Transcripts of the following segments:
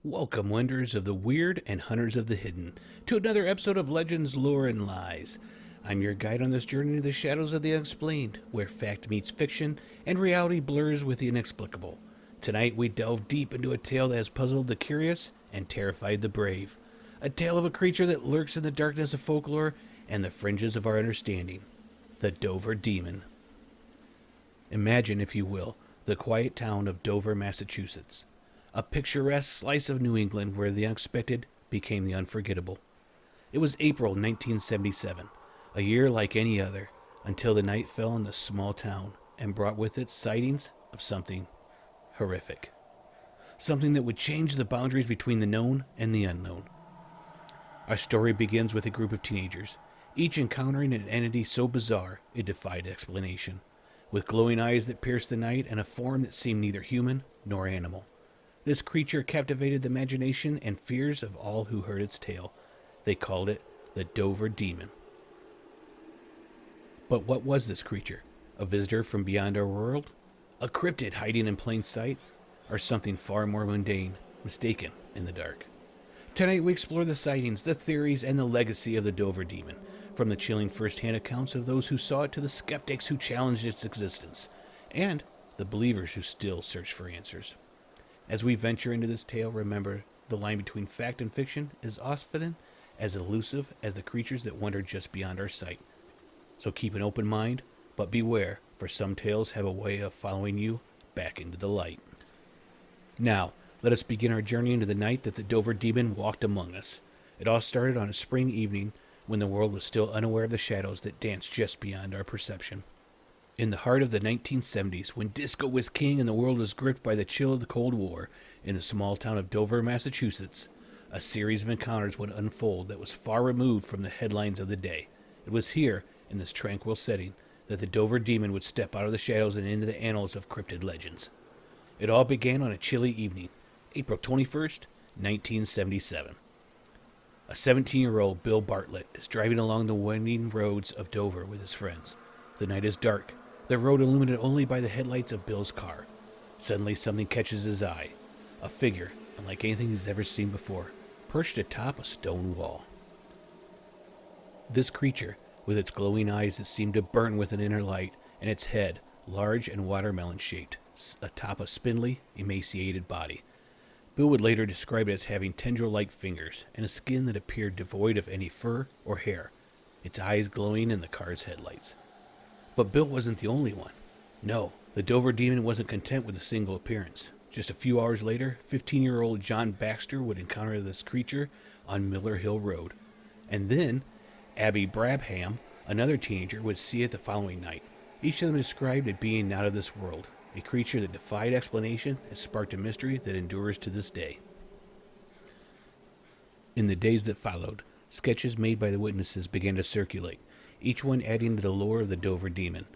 Welcome, wonders of the weird and hunters of the hidden, to another episode of Legends, Lore, and Lies. I'm your guide on this journey to the shadows of the unexplained, where fact meets fiction and reality blurs with the inexplicable. Tonight we delve deep into a tale that has puzzled the curious and terrified the brave. A tale of a creature that lurks in the darkness of folklore and the fringes of our understanding. The Dover Demon. Imagine, if you will, the quiet town of Dover, Massachusetts. A picturesque slice of New England where the unexpected became the unforgettable. It was April 1977, a year like any other, until the night fell on the small town and brought with it sightings of something horrific. Something that would change the boundaries between the known and the unknown. Our story begins with a group of teenagers, each encountering an entity so bizarre it defied explanation, with glowing eyes that pierced the night and a form that seemed neither human nor animal. This creature captivated the imagination and fears of all who heard its tale. They called it the Dover Demon. But what was this creature? A visitor from beyond our world? A cryptid hiding in plain sight? Or something far more mundane, mistaken in the dark? Tonight we explore the sightings, the theories, and the legacy of the Dover Demon, from the chilling first-hand accounts of those who saw it to the skeptics who challenged its existence, and the believers who still search for answers. As we venture into this tale, remember, the line between fact and fiction is often as elusive as the creatures that wander just beyond our sight. So keep an open mind, but beware, for some tales have a way of following you back into the light. Now, let us begin our journey into the night that the Dover Demon walked among us. It all started on a spring evening when the world was still unaware of the shadows that danced just beyond our perception. In the heart of the 1970s, when disco was king and the world was gripped by the chill of the Cold War, in the small town of Dover, Massachusetts, a series of encounters would unfold that was far removed from the headlines of the day. It was here, in this tranquil setting, that the Dover Demon would step out of the shadows and into the annals of cryptid legends. It all began on a chilly evening, April 21st, 1977. A 17-year-old Bill Bartlett is driving along the winding roads of Dover with his friends. The night is dark, the road illuminated only by the headlights of Bill's car. Suddenly something catches his eye. A figure, unlike anything he's ever seen before, perched atop a stone wall. This creature, with its glowing eyes that seemed to burn with an inner light, and its head, large and watermelon-shaped, atop a spindly, emaciated body. Bill would later describe it as having tendril-like fingers, and a skin that appeared devoid of any fur or hair, its eyes glowing in the car's headlights. But Bill wasn't the only one. No, the Dover Demon wasn't content with a single appearance. Just a few hours later, 15-year-old John Baxter would encounter this creature on Miller Hill Road. And then, Abby Brabham, another teenager, would see it the following night. Each of them described it being not of this world, a creature that defied explanation and sparked a mystery that endures to this day. In the days that followed, sketches made by the witnesses began to circulate, each one adding to the lore of the Dover Demon.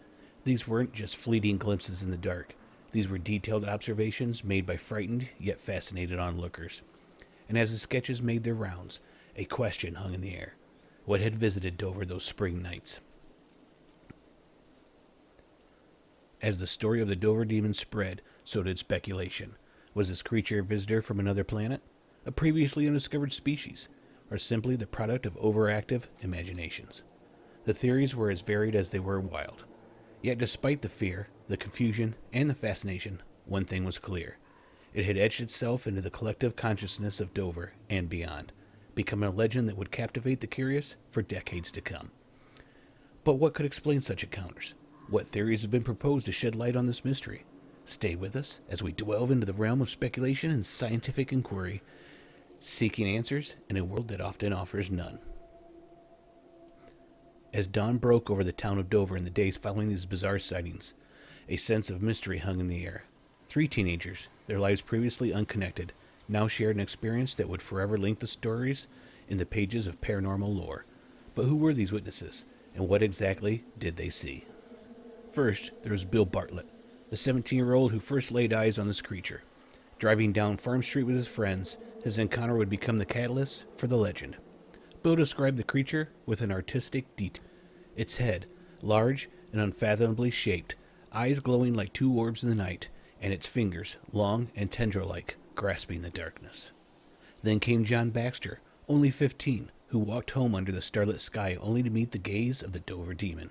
These weren't just fleeting glimpses in the dark. These were detailed observations made by frightened yet fascinated onlookers. And as the sketches made their rounds, a question hung in the air. What had visited Dover those spring nights? As the story of the Dover Demon spread, so did speculation. Was this creature a visitor from another planet? A previously undiscovered species? Or simply the product of overactive imaginations? The theories were as varied as they were wild. Yet despite the fear, the confusion, and the fascination, one thing was clear. It had etched itself into the collective consciousness of Dover and beyond, becoming a legend that would captivate the curious for decades to come. But what could explain such encounters? What theories have been proposed to shed light on this mystery? Stay with us as we delve into the realm of speculation and scientific inquiry, seeking answers in a world that often offers none. As dawn broke over the town of Dover in the days following these bizarre sightings, a sense of mystery hung in the air. 3 teenagers, their lives previously unconnected, now shared an experience that would forever link the stories in the pages of paranormal lore. But who were these witnesses, and what exactly did they see? First, there was Bill Bartlett, the 17-year-old who first laid eyes on this creature. Driving down Farm Street with his friends, his encounter would become the catalyst for the legend. Bill described the creature with an artistic detail. Its head, large and unfathomably shaped, eyes glowing like two orbs in the night, and its fingers, long and tendril-like, grasping the darkness. Then came John Baxter, only 15, who walked home under the starlit sky only to meet the gaze of the Dover demon.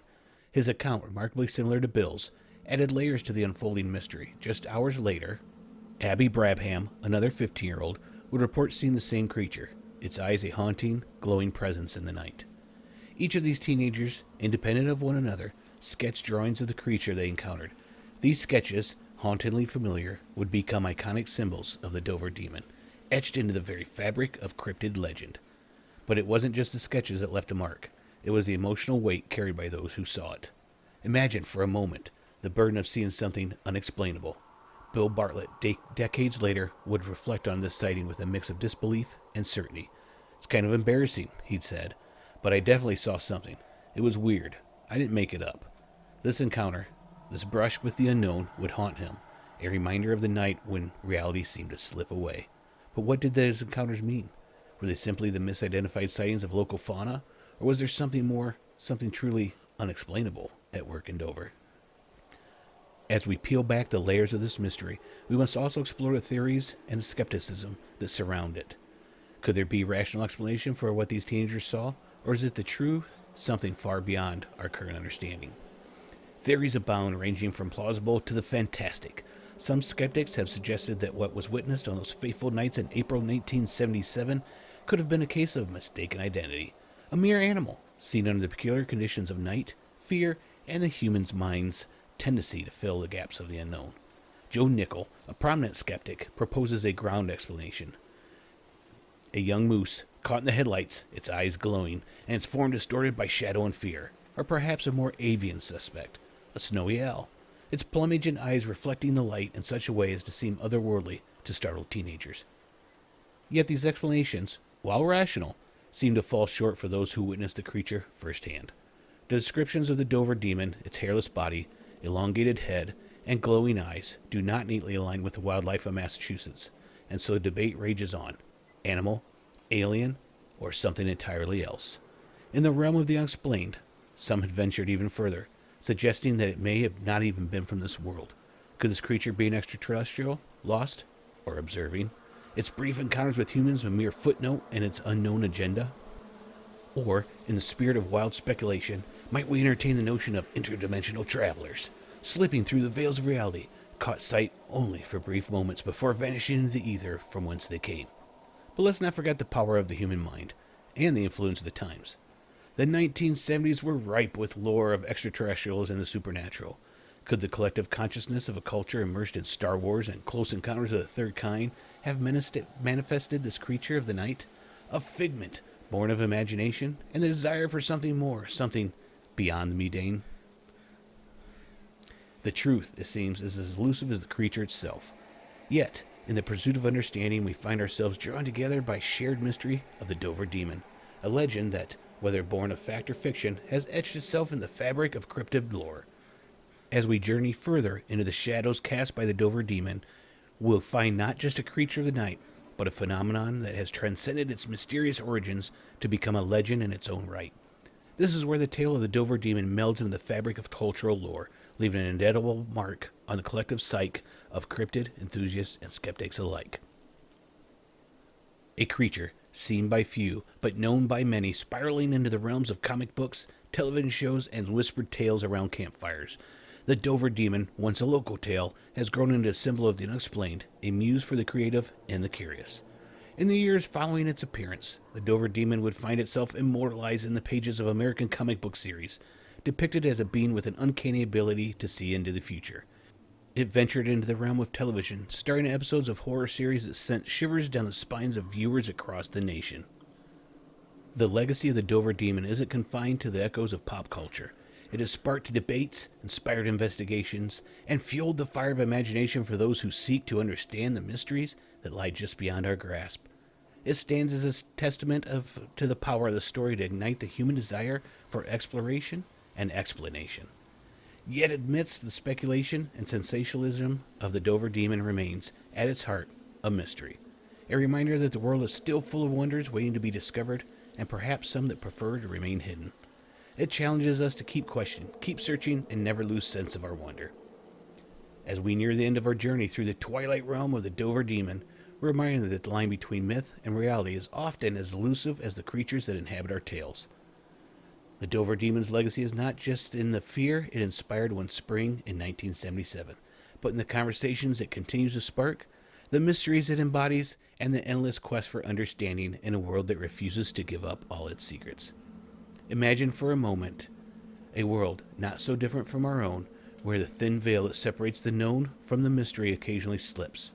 His account, remarkably similar to Bill's, added layers to the unfolding mystery. Just hours later, Abby Brabham, another 15-year-old, would report seeing the same creature, its eyes a haunting, glowing presence in the night. Each of these teenagers, independent of one another, sketched drawings of the creature they encountered. These sketches, hauntingly familiar, would become iconic symbols of the Dover demon, etched into the very fabric of cryptid legend. But it wasn't just the sketches that left a mark. It was the emotional weight carried by those who saw it. Imagine, for a moment, the burden of seeing something unexplainable. Bill Bartlett, decades later, would reflect on this sighting with a mix of disbelief and certainty. "It's kind of embarrassing," he'd said, "but I definitely saw something. It was weird. I didn't make it up." This encounter, this brush with the unknown, would haunt him, a reminder of the night when reality seemed to slip away. But what did those encounters mean? Were they simply the misidentified sightings of local fauna, or was there something more, something truly unexplainable at work in Dover? As we peel back the layers of this mystery, we must also explore the theories and the skepticism that surround it. Could there be rational explanation for what these teenagers saw, or is it the truth, something far beyond our current understanding? Theories abound, ranging from plausible to the fantastic. Some skeptics have suggested that what was witnessed on those fateful nights in April 1977 could have been a case of mistaken identity, a mere animal seen under the peculiar conditions of night, fear, and the human's mind's tendency to fill the gaps of the unknown. Joe Nickel, a prominent skeptic, proposes a ground explanation. A young moose, caught in the headlights, its eyes glowing, and its form distorted by shadow and fear. Or perhaps a more avian suspect, a snowy owl, its plumage and eyes reflecting the light in such a way as to seem otherworldly to startled teenagers. Yet these explanations, while rational, seem to fall short for those who witnessed the creature firsthand. The descriptions of the Dover demon, its hairless body, elongated head, and glowing eyes do not neatly align with the wildlife of Massachusetts, and so the debate rages on: animal, alien, or something entirely else. In the realm of the unexplained, some had ventured even further, suggesting that it may have not even been from this world. Could this creature be an extraterrestrial, lost, or observing? Its brief encounters with humans a mere footnote in its unknown agenda? Or, in the spirit of wild speculation, might we entertain the notion of interdimensional travelers, slipping through the veils of reality, caught sight only for brief moments before vanishing into the ether from whence they came? But let's not forget the power of the human mind, and the influence of the times. The 1970s were ripe with lore of extraterrestrials and the supernatural. Could the collective consciousness of a culture immersed in Star Wars and Close Encounters of the Third Kind have manifested this creature of the night? A figment born of imagination and the desire for something more, something beyond the mundane? The truth, it seems, is as elusive as the creature itself. Yet, in the pursuit of understanding, we find ourselves drawn together by shared mystery of the Dover demon, a legend that, whether born of fact or fiction, has etched itself in the fabric of cryptid lore. As we journey further into the shadows cast by the Dover demon, we'll find not just a creature of the night, but a phenomenon that has transcended its mysterious origins to become a legend in its own right. This is where the tale of the Dover demon melds into the fabric of cultural lore, leaving an indelible mark on the collective psyche of cryptid enthusiasts and skeptics alike. A creature seen by few, but known by many, spiraling into the realms of comic books, television shows, and whispered tales around campfires. The Dover demon, once a local tale, has grown into a symbol of the unexplained, a muse for the creative and the curious. In the years following its appearance, the Dover demon would find itself immortalized in the pages of American comic book series, depicted as a being with an uncanny ability to see into the future. It ventured into the realm of television, starring in episodes of horror series that sent shivers down the spines of viewers across the nation. The legacy of the Dover demon isn't confined to the echoes of pop culture. It has sparked debates, inspired investigations, and fueled the fire of imagination for those who seek to understand the mysteries that lie just beyond our grasp. It stands as a testament to the power of the story to ignite the human desire for exploration and explanation. Yet amidst the speculation and sensationalism of the Dover Demon remains, at its heart, a mystery. A reminder that the world is still full of wonders waiting to be discovered, and perhaps some that prefer to remain hidden. It challenges us to keep questioning, keep searching, and never lose sense of our wonder. As we near the end of our journey through the twilight realm of the Dover Demon, we're reminded that the line between myth and reality is often as elusive as the creatures that inhabit our tales. The Dover Demon's legacy is not just in the fear it inspired one spring in 1977, but in the conversations it continues to spark, the mysteries it embodies, and the endless quest for understanding in a world that refuses to give up all its secrets. Imagine for a moment a world not so different from our own, where the thin veil that separates the known from the mystery occasionally slips,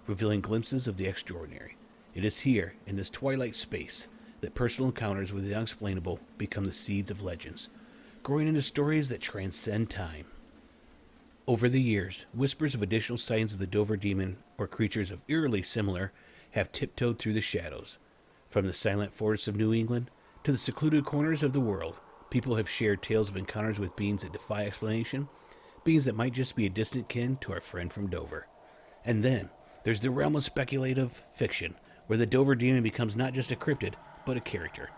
revealing glimpses of the extraordinary. It is here, in this twilight space, that personal encounters with the unexplainable become the seeds of legends, growing into stories that transcend time. Over the years, whispers of additional sightings of the Dover Demon, or creatures of eerily similar, have tiptoed through the shadows. From the silent forests of New England to the secluded corners of the world, people have shared tales of encounters with beings that defy explanation, beings that might just be a distant kin to our friend from Dover. And then, there's the realm of speculative fiction, where the Dover Demon becomes not just a cryptid, but a character.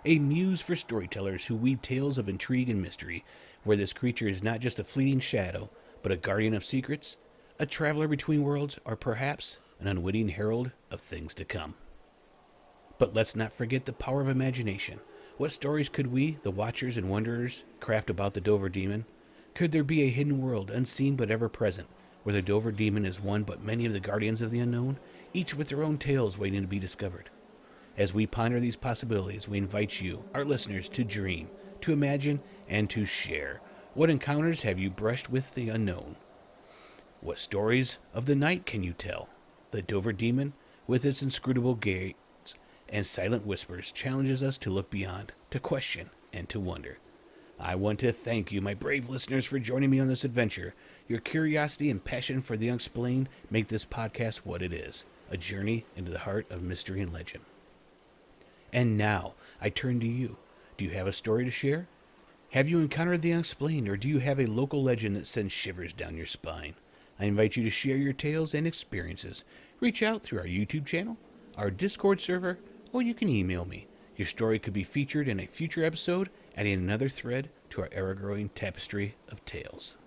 A muse for storytellers who weave tales of intrigue and mystery, where this creature is not just a fleeting shadow, but a guardian of secrets, a traveler between worlds, or perhaps an unwitting herald of things to come. But let's not forget the power of imagination. What stories could we, the watchers and wanderers, craft about the Dover Demon? Could there be a hidden world, unseen but ever present, where the Dover Demon is one but many of the guardians of the unknown, each with their own tales waiting to be discovered? As we ponder these possibilities, we invite you, our listeners, to dream, to imagine, and to share. What encounters have you brushed with the unknown? What stories of the night can you tell? The Dover Demon, with its inscrutable gates and silent whispers, challenges us to look beyond, to question, and to wonder. I want to thank you, my brave listeners, for joining me on this adventure. Your curiosity and passion for the unexplained make this podcast what it is, a journey into the heart of mystery and legend. And now, I turn to you. Do you have a story to share? Have you encountered the unexplained, or do you have a local legend that sends shivers down your spine? I invite you to share your tales and experiences. Reach out through our YouTube channel, our Discord server, or you can email me. Your story could be featured in a future episode, adding another thread to our ever-growing tapestry of tales.